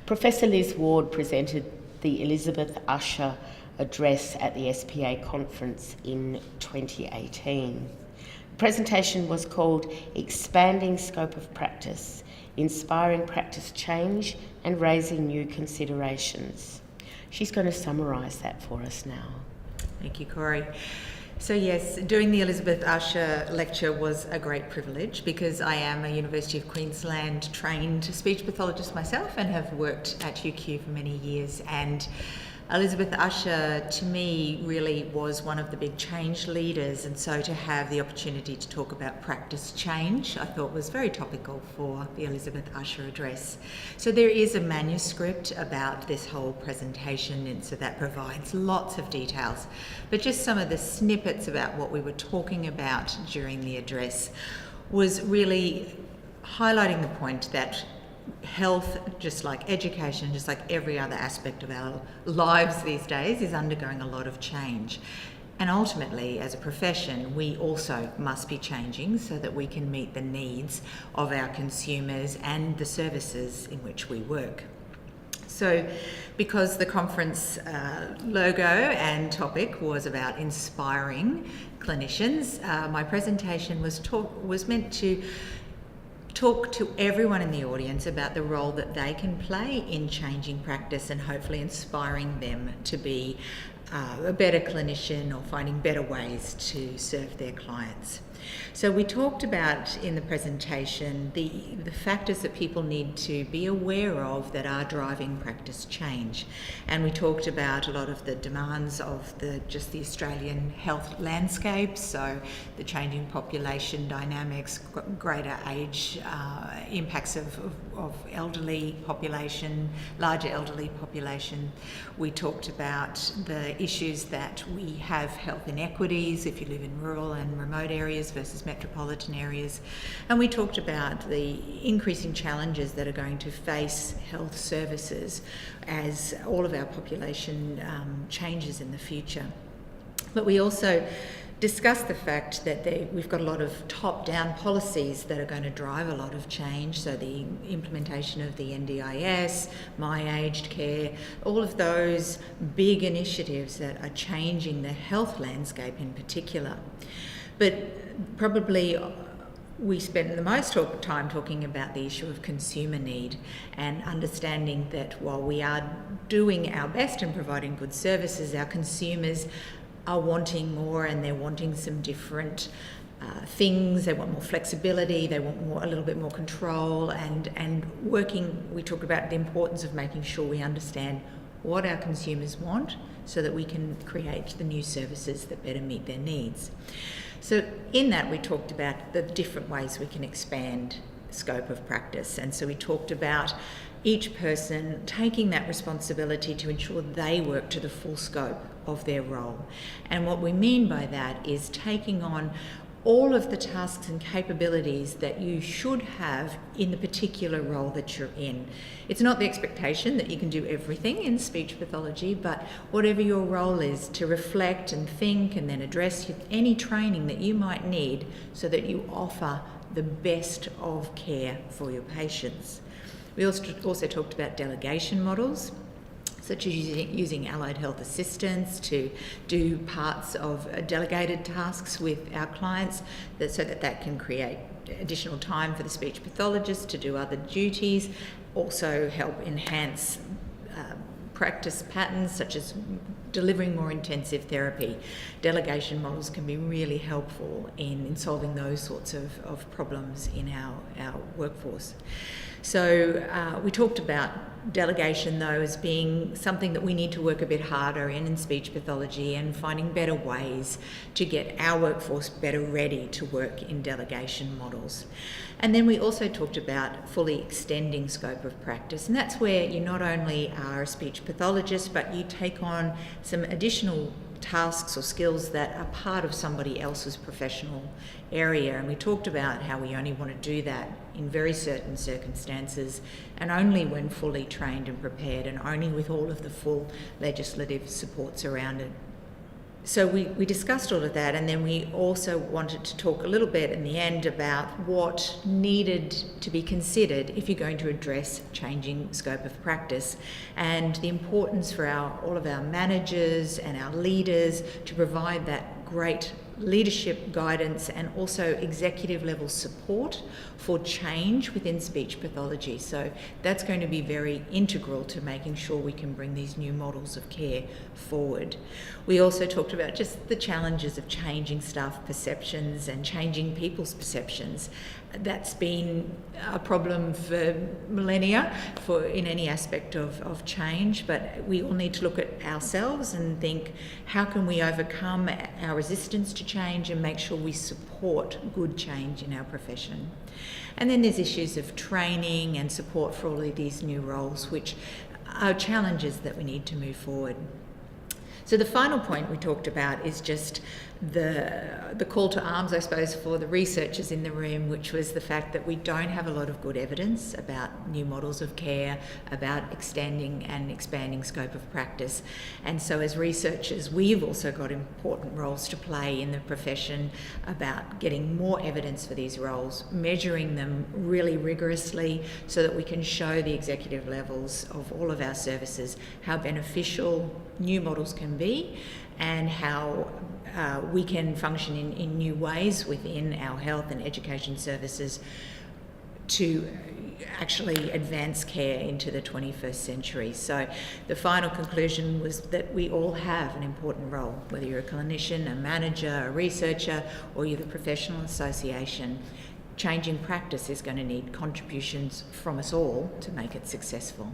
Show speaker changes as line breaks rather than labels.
Professor Liz Ward presented the Elizabeth Usher address at the SPA conference in 2018. The presentation was called Expanding Scope of Practice, Inspiring Practice Change and Raising New Considerations. She's going to summarise that for us now.
Thank you, Corey. So yes, doing the Elizabeth Usher lecture was a great privilege because I am a University of Queensland trained speech pathologist myself and have worked at UQ for many years, and Elizabeth Usher to me really was one of the big change leaders, and so to have the opportunity to talk about practice change I thought was very topical for the Elizabeth Usher address. So there is a manuscript about this whole presentation, and so that provides lots of details, but just some of the snippets about what we were talking about during the address was really highlighting the point that health, just like education, just like every other aspect of our lives these days, is undergoing a lot of change. And ultimately, as a profession, we also must be changing so that we can meet the needs of our consumers and the services in which we work. So, because the conference logo and topic was about inspiring clinicians, my presentation was meant to talk to everyone in the audience about the role that they can play in changing practice and hopefully inspiring them to be a better clinician or finding better ways to serve their clients. So we talked about in the presentation the factors that people need to be aware of that are driving practice change, and we talked about a lot of the demands of the Australian health landscape, so the changing population dynamics, greater age impacts of elderly population, larger elderly population. We talked about the issues that we have health inequities if you live in rural and remote areas versus metropolitan areas, and we talked about the increasing challenges that are going to face health services as all of our population changes in the future. But we also discussed the fact that we've got a lot of top-down policies that are going to drive a lot of change, so the implementation of the NDIS, My Aged Care, all of those big initiatives that are changing the health landscape in particular. But probably we spend the most time talking about the issue of consumer need and understanding that while we are doing our best in providing good services, our consumers are wanting more, and they're wanting some different things. They want more flexibility, they want a little bit more control, and we talk about the importance of making sure we understand what our consumers want so that we can create the new services that better meet their needs. So in that, we talked about the different ways we can expand scope of practice, and so we talked about each person taking that responsibility to ensure they work to the full scope of their role. And what we mean by that is taking on all of the tasks and capabilities that you should have in the particular role that you're in. It's not the expectation that you can do everything in speech pathology, but whatever your role is, to reflect and think and then address any training that you might need so that you offer the best of care for your patients. We also talked about delegation models, such as using allied health assistants to do parts of delegated tasks with our clients, so that can create additional time for the speech pathologist to do other duties, also help enhance practice patterns such as delivering more intensive therapy. Delegation models can be really helpful in solving those sorts of problems in our workforce. So we talked about delegation, though, as being something that we need to work a bit harder in speech pathology, and finding better ways to get our workforce better ready to work in delegation models. And then we also talked about fully extending scope of practice, and that's where you not only are a speech pathologist, but you take on some additional tasks or skills that are part of somebody else's professional area. And we talked about how we only want to do that in very certain circumstances, and only when fully trained and prepared, and only with all of the full legislative supports around it. So we discussed all of that, and then we also wanted to talk a little bit in the end about what needed to be considered if you're going to address changing scope of practice, and the importance for all of our managers and our leaders to provide that great leadership guidance and also executive level support for change within speech pathology. So that's going to be very integral to making sure we can bring these new models of care forward. We also talked about just the challenges of changing staff perceptions and changing people's perceptions. That's been a problem for millennia in any aspect of change, but we all need to look at ourselves and think, how can we overcome our resistance to change and make sure we support good change in our profession? And then there's issues of training and support for all of these new roles, which are challenges that we need to move forward. So the final point we talked about is just the call to arms, I suppose, for the researchers in the room, which was the fact that we don't have a lot of good evidence about new models of care, about extending and expanding scope of practice. And so as researchers, we've also got important roles to play in the profession about getting more evidence for these roles, measuring them really rigorously so that we can show the executive levels of all of our services how beneficial new models can be and how we can function in new ways within our health and education services to actually advance care into the 21st century. So the final conclusion was that we all have an important role, whether you're a clinician, a manager, a researcher, or you're the professional association. Changing practice is going to need contributions from us all to make it successful.